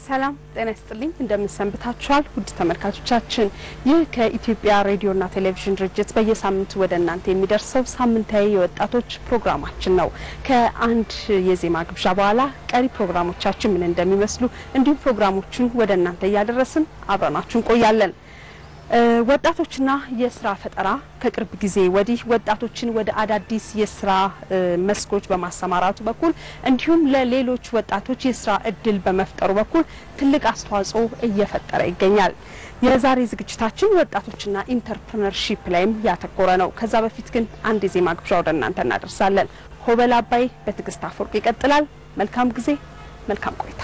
ሰላም ጤና ይስጥልኝ እንደምንሰንብታችኋል ውድ ተመልካቾቻችን ይህ ከኢትዮጵያ ሬዲዮና ቴሌቪዥን ድርጅት በየሳምንቱ ወደ እናንተ የሚደርሰው ሳምንታዊ የወጣቶች ፕሮግራማችን ነው ከአንድ የዜማ ግብዣ በኋላ ቀሪ ፕሮግራሞቻችን ምን እንደሚመስሉ እንዲሁም ፕሮግራሞችን ወደ እናንተ ያደረስን አብራናችሁን ቆያለን ወጣቶችና የሥራ ፈጠራ ከቅርብ ጊዜ ወዲህ ወጣቶችን ወደ አዳዲስ የሥራ መስኮች በማሰማራቱ በኩል እንዲሁም ለሌሎች ወጣቶች የሥራ እድል በመፍጠሩ በኩል ትልቅ አስተዋጽኦ እየፈጠረ ይገኛል የዛሬ ዝግጅታችን ወጣቶችና ኢንተርፕረነርሺፕ ላይም ያተኮረ ነው ከዛ በፊት ግን አንድ የዜማ ግብዣ ወደ እናንተ እናደርሳለን ሆበል አባይ በትግስት አፈወርቅ ይቀጥላል መልካም ጊዜ መልካም ቆይታ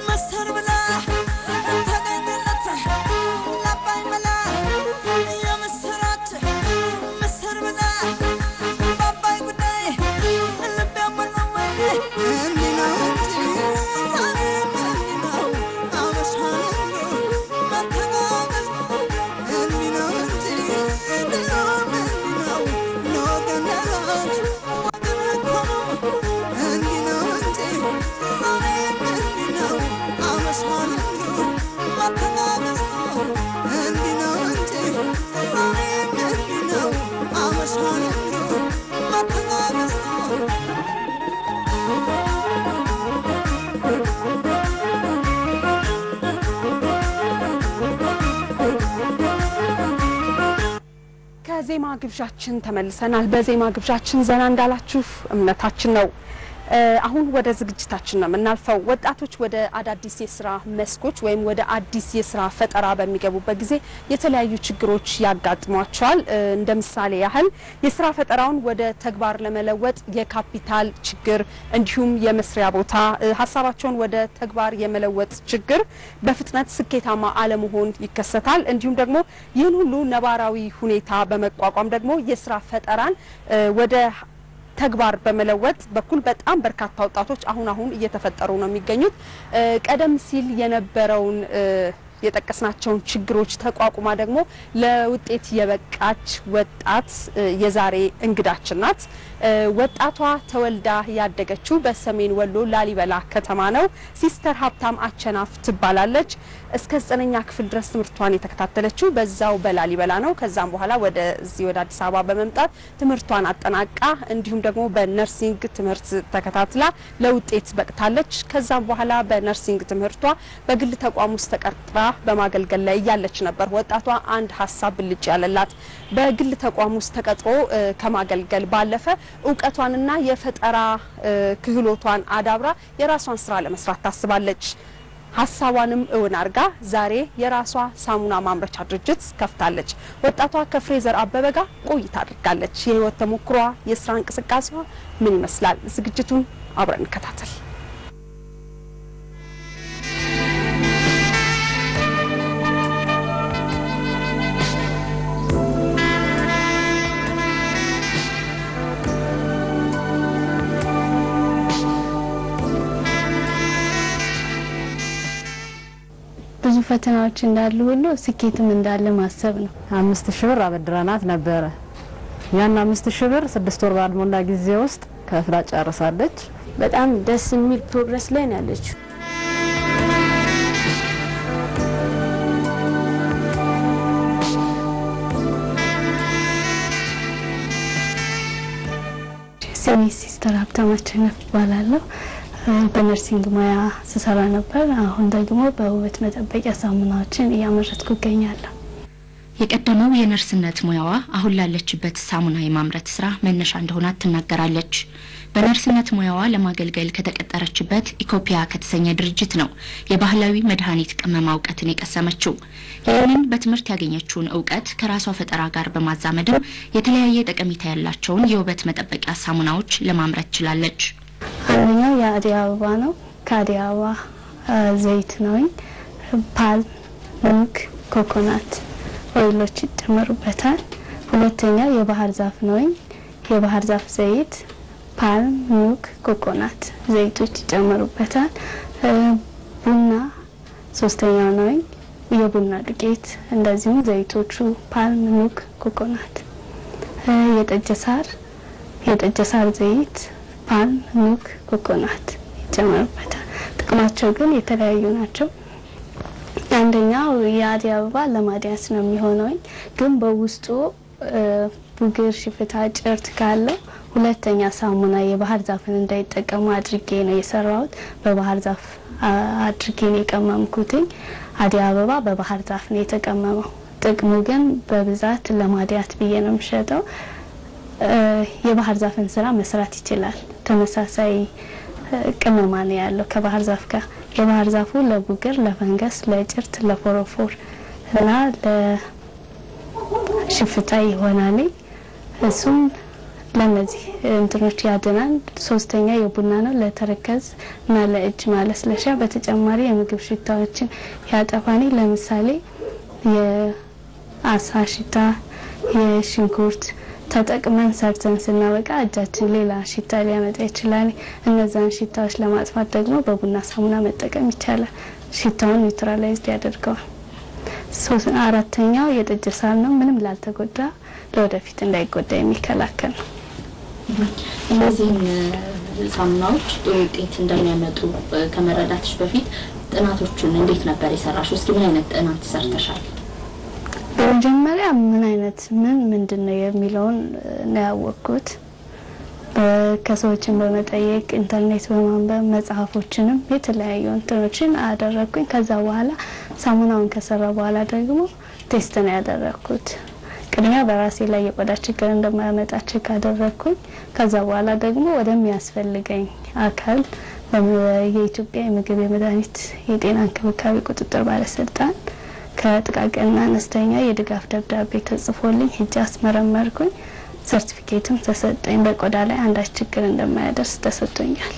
Masar bala, tagay nalata, lapay mala. ዜማ ግብዣችን ተመልሰናል በዜማ ግብዣችን ዘና እንዳላችሁ እምነታችን ነው አሁን ወደ ዝግጅታችን ነው እናልፈው ወጣቶች ወደ አዳዲስ የሥራ መስኮች ወይም ወደ አዲስ የሥራ ፈጠራ በሚገቡበት ጊዜ የተለያዩ ችግሮች ያጋጥሟቸዋል እንደምሳሌ ያህል የሥራ ፈጠራውን ወደ ተግባር ለመለወጥ የካፒታል ችግር እንዲሁም የመስሪያ ቦታ ሐሳባቸውን ወደ ተግባር የመለወጥ ችግር በፍጥነት ስኬታማ አለመሆን ይከሰታል እንዲሁም ደግሞ ይህን ሁሉ ነባራዊ ሁኔታ በመቋቋም ደግሞ የሥራ ፈጠራን ወደ ተግባር በመለወጥ በኩል በጣም በርካታ ወጣቶች አሁን እየተፈጠሩ ነው የሚገኙት ቀደም ሲል የነበረውን የጠቀስናቸው ችግሮች ተቋቁማ ደግሞ ለውጤት የበቃች ወጣት የዛሬ እንግዳችን ናት ወጣቷ ተወልዳ ያደገችው በሰሜን ወሎ ላሊበላ ከተማ ነው ሲስተር ሀብታም አቸናፍ ትባላለች እስከ 9ኛ ክፍል ድረስ ትምህርቷን የተከታተለችው በዛው በላሊበላ ነው ከዛም በኋላ ወደ አዲስ አበባ በመምጣት ትምህርቷን አጠናቃ እንዲሁም ደግሞ በነርሲንግ ትምህርት ተከታትላ ለውጤት በቅታለች ከዛም በኋላ በነርሲንግ ትምህርቷ በግል ተቋም ውስጥ ተቀጥራ በማገልገል ላይ ያለች ነበር ወጣቷ አንድ ሐሳብ ብልጭ ያለላት በግል ተቋም ውስጥ ተቀጥሮ ከማገልገል ባለፈ ዕውቀቷንና የፈጠራ ክህሎቷን አዳብራ የራሷን ስራ ለመስራት ታስባለች ሐሳቧንም እውን አርጋ ዛሬ የራሷ ሳሙና ማምረቻ ድርጅት ከፍታለች ወጣቷ ከፍሬዘር አበበ ጋር ቆይታ አድርጋለች የህይወት ተሞክሯ የስራ እንቅስቃሴዋ ምን ይመስላል ዝግጅቱን አብረን እንከታተል ብዙ ፈተናዎች እንዳሉ ሁሉ ስኬትም እንዳለ ማሰብ ነው 5000 ብር አበድራናት ነበር ያን 5000 ብር 6 ወር ባልሞላ ጊዜ ውስጥ ከፍላ ጨርሳለች በጣም ደስ የሚል ፕሮግረስ ላይ ነው ያለችው ሲስተር ሀብታም አቸናፍ ባላለሁ በነርሲንግ ሙያ ስሰራ ነበር አሁን ደግሞ በውበት መጠበቂያ ሳሙናዎችን እያመረትኩ እገኛለሁ የቀደመው የነርስነት ሙያዋ አሁን ላለችበት ሳሙና የማምረት ስራ መነሻ እንደሆነ ትናገራለች በነርስነት ሙያዋ ለማገልገል ከተቀጠረችበት ኢኮፒያ ከተሰኘ ድርጅት ነው የባህላዊ መድኃኒት ቅመማ ዕውቀትን የቀሰመችው ይህንን በትምህርት ያገኘችውን ዕውቀት ከራሷ ፈጠራ ጋር በማዛመድም የተለያየ ጠቀሜታ ያላቸውን የውበት መጠበቂያ ሳሙናዎች ለማምረት ችላለች አንደኛው የአደይ አበባ ነው ከአደይ አበባ ዘይት ነው ፓል ሙክ ኮኮናት ኦይሎች ይጨመሩበታል ሁለተኛው የባህር ዛፍ ነው የባህር ዛፍ ዘይት ፓል ሙክ ኮኮናት ዘይቶች ይጨመሩበታል ቡና ሶስተኛው ነው የቡና ዱቄት እንደዚሁም ዘይቶቹ ፓል ሙክ ኮኮናት የጠጅ ሳር ዘይት ፓል ሙክ ኮኮናት ይጨመሩበታል ጥቅማቸው ግን የተለያዩ ናቸው አንደኛው የአደይ አበባ ለማዲያስ ነው የሚሆነው ግን በውስጡ ቡግር ሽፍታ ጭርት ካለው ሁለተኛ ሳሙና የባህር ዛፍን እንዳይጠቀሙ አድርጌ ነው የሰራሁት በባህር ዛፍ አድርጌ ነው የቀመምኩት አደይ አበባ በባህር ዛፍ ነው የተቀመመው ጥቅሙ ግን በብዛት ለማዲያት ብዬ ነው የምሸጠው የባህር ዛፍን ስራ መስራት ይችላል ተመሳሳይ ቅመማ ነው ያለው ከባህር ዛፍ ጋር የባህር ዛፉ ለቡግር ለፈንገስ ለጭርት ለፎሮፎር እና ለሽፍታ ይሆናል እሱም ለነዚህ እንትኖች ያድናል ሶስተኛ የቡና ነው ለተረከዝ እና ለእጅ ማለስለሻ በተጨማሪ የምግብ ሽታዎችን ያጠፋኒ ለምሳሌ የአሳ ሽታ የሽንኩርት ተጠቅመን ሰርተን ስናበቃ እጃችን ሌላ ሽታ ሊያመጣ ይችላል እነዛን ሽታዎች ለማጥፋት ደግሞ በቡና ሳሙና መጠቀም ይቻላል ሽታውን ኒውትራላይዝድ ያደርገዋል አራተኛው የጠጅ ሳር ነው ምንም ላልተጎዳ ለወደፊት እንዳይጎዳ የሚከላከል ነው እነዚህ ሳሙናዎች ጥሩ ውጤት እንደሚያመጡ ከመረዳትሽ በፊት ጥናቶቹን እንዴት ነበር የሰራሽው እስኪ ምን አይነት ጥናት ሰርተሻል በመጀመሪያ ምን አይነት ምንድነው የሚለውን ነው ያወቅኩት ከሰዎችን በመጠየቅ ኢንተርኔት በማንበብ መጽሐፎችንም የተለያዩ እንትኖችን አደረኩኝ ከዛ በኋላ ሳሙናውን ከሰራ በኋላ ደግሞ ቴስት ነው ያደረኩት ቅድሚያ በራሴ ላይ የቆዳ ችግር እንደማያመጣ ቼክ አደረኩኝ። ከዛ በኋላ ደግሞ ወደሚያስፈልገኝ አካል የኢትዮጵያ የምግብ የመድኃኒት የጤና እንክብካቤ ቁጥጥር ባለስልጣን ከጥቃቅንና አነስተኛ የድጋፍ ደብዳቤ ተጽፎልኝ ሄጄ አስመረመርኩኝ። ሰርቲፊኬትም ተሰጠኝ። በቆዳ ላይ አንዳች ችግር እንደማያደርስ ተሰጥቶኛል።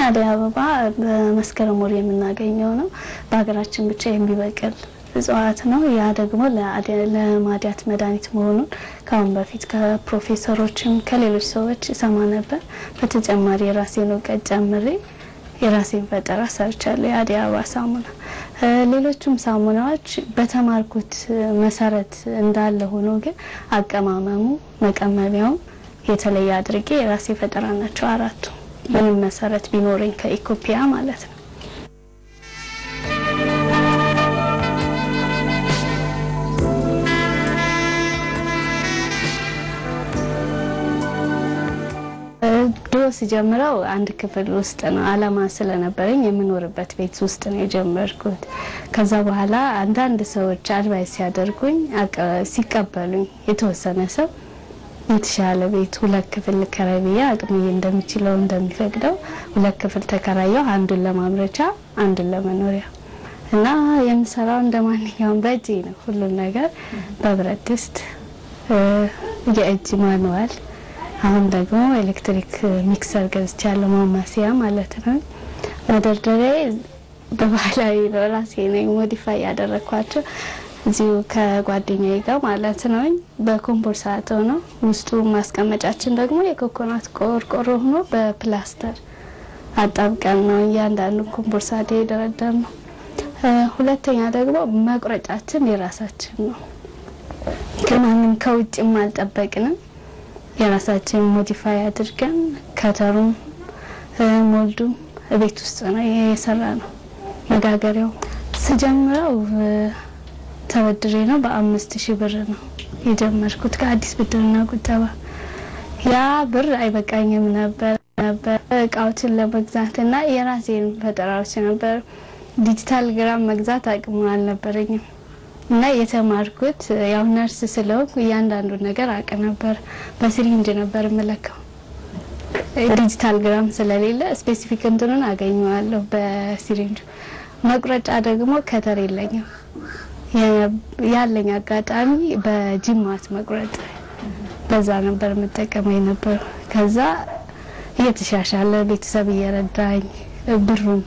አደይ አበባ በመስከረም ወር የምናገኘው ነው። በሀገራችን ብቻ የሚበቅል እጽዋት ነው። ያ ደግሞ ለማዲያት መድኃኒት መሆኑን ካሁን በፊት ከፕሮፌሰሮችም ከሌሎች ሰዎች ሰማ ነበር። በተጨማሪ የራሴን እውቀት ጨምሬ የራሴን ፈጠራ ሰርቻለሁ። የአደይ አበባ ሳሙና ሌሎችም ሳሙናዎች በተማርኩት መሰረት እንዳለ ሆኖ ግን አቀማመሙ መቀመሚያው የተለየ አድርጌ የራሴ ፈጠራ ናቸው አራቱ። ምንም መሰረት ቢኖረኝ ከኢኮፒያ ማለት ነው። ሲጀምረው አንድ ክፍል ውስጥ ነው። አላማ ስለነበረኝ የምኖርበት ቤት ውስጥ ነው የጀመርኩት። ከዛ በኋላ አንዳንድ ሰዎች አድቫይስ ሲያደርጉኝ ሲቀበሉኝ የተወሰነ ሰው የተሻለ ቤት 2 ክፍል ልከራይ አቅሜ እንደሚችለው እንደሚፈቅደው 2 ክፍል ተከራየው፣ አንዱን ለማምረቻ አንዱን ለመኖሪያ እና የምሰራው እንደማንኛውም በእጄ ነው። ሁሉ ነገር በብረት ድስት የእጅ ማኑዋል። አሁን ደግሞ ኤሌክትሪክ ሚክሰር ገዝቻለሁ፣ ማማሲያ ማለት ነው። መደርደሪያ በባህላዊ ራሴ ነኝ ሞዲፋይ ያደረኳቸው እዚሁ ከጓደኛዬ ጋር ማለት ነው። በኮምፖርሳቶ ነው። ውስጡ ማስቀመጫችን ደግሞ የኮኮናት ቆርቆሮ ሆኖ በፕላስተር አጣብቀን ነው እያንዳንዱ ኮምፖርሳቶ የደረደር ነው። ሁለተኛ ደግሞ መቁረጫችን የራሳችን ነው። ከማንም ከውጭም አልጠበቅንም። የራሳችን ሞዲፋይ አድርገን ከተሩም ሞልዱም ቤት ውስጥ ነው የሰራ ነው። መጋገሪያው ስጀምረው ተበድሬ ነው በ5000 ብር ነው የጀመርኩት ከአዲስ ብድርና ቁጠባ። ያ ብር አይበቃኝም ነበር እቃዎችን ለመግዛትና የራሴን ፈጠራዎች ነበር። ዲጂታል ግራም መግዛት አቅሙ አልነበረኝም እና የተማርኩት ያው ነርስ ስለሆንኩ እያንዳንዱ ነገር አውቅ ነበር። በሲሪንጅ ነበር መለካው። ዲጂታል ግራም ስለሌለ ስፔሲፊክ እንትኑን አገኘዋለሁ በሲሪንጅ። መቁረጫ ደግሞ ከተር የለኝም። ያለኝ አጋጣሚ በጅማት መቁረጥ በዛ ነበር መጠቀመኝ ነበር። ከዛ እየተሻሻለ ቤተሰብ እየረዳኝ ብሩም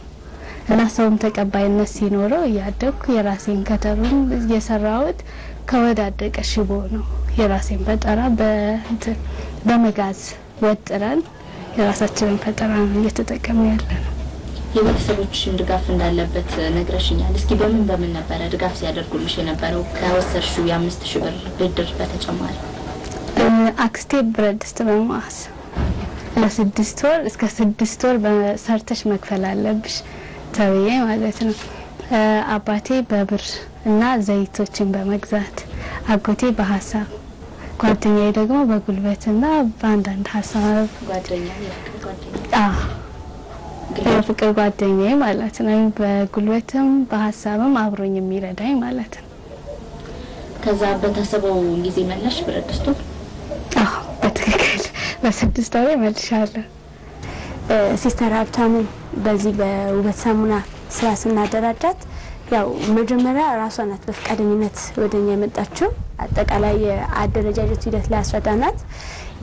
እና ሰውም ተቀባይነት ሲኖረው ያደኩ የራሴን ከተሩን እየሰራሁት ከወዳደቀ ሽቦ ነው የራሴን ፈጠራ በመጋዝ ወጥረን የራሳችንን ፈጠራ እየተጠቀምን ያለነው። የቤተሰቦችሽን ድጋፍ እንዳለበት ነግረሽኛል። እስኪ በምን ነበር ድጋፍ ሲያደርጉልሽ የነበረው ከወሰድሽው የ5000 ብር ብድር በተጨማሪ? አክስቴ ብረት ድስት በማስ ለ6 ወር እስከ 6 ወር በሰርተሽ መክፈል አለብሽ ተብዬ ማለት ነው። አባቴ በብር እና ዘይቶችን በመግዛት፣ አጎቴ በሐሳብ፣ ጓደኛዬ ደግሞ በጉልበትና በአንዳንድ ሐሳብ የፍቅር ጓደኛዬ ማለት ነው። በጉልበትም በሐሳብም አብሮኝ የሚረዳኝ ማለት ነው። ከዛ በታሰበው ጊዜ መለሽ ብረት ድስቱ? በትክክል በ6 ወር መልሻለሁ። ሲስተር ሀብታሙ በዚህ በውበት ሳሙና ስራ ስናደራጃት ያው መጀመሪያ ራሷ ናት በፍቃደኝነት ወደኛ የመጣችው። አጠቃላይ የአደረጃጀት ሂደት ላይ አስረዳናት።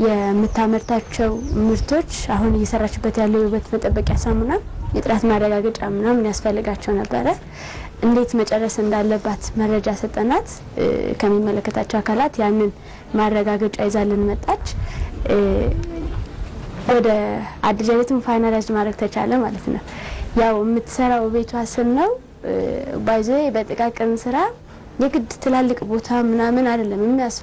የምታመርታቸው ምርቶች አሁን እየሰራችበት ያለው የውበት መጠበቂያ ሳሙና የጥራት ማረጋገጫ ምናምን ያስፈልጋቸው ነበረ። እንዴት መጨረስ እንዳለባት መረጃ ሰጠናት። ከሚመለከታቸው አካላት ያንን ማረጋገጫ ይዛልን መጣች። ወደ አደረጃጀቱን ፋይናላይዝ ማድረግ ተቻለ ማለት ነው። ያው የምትሰራው ቤቷ ስር ነው። ባይዘይ በጥቃቅን ስራ የግድ ትላልቅ ቦታ ምናምን አይደለም የሚያስ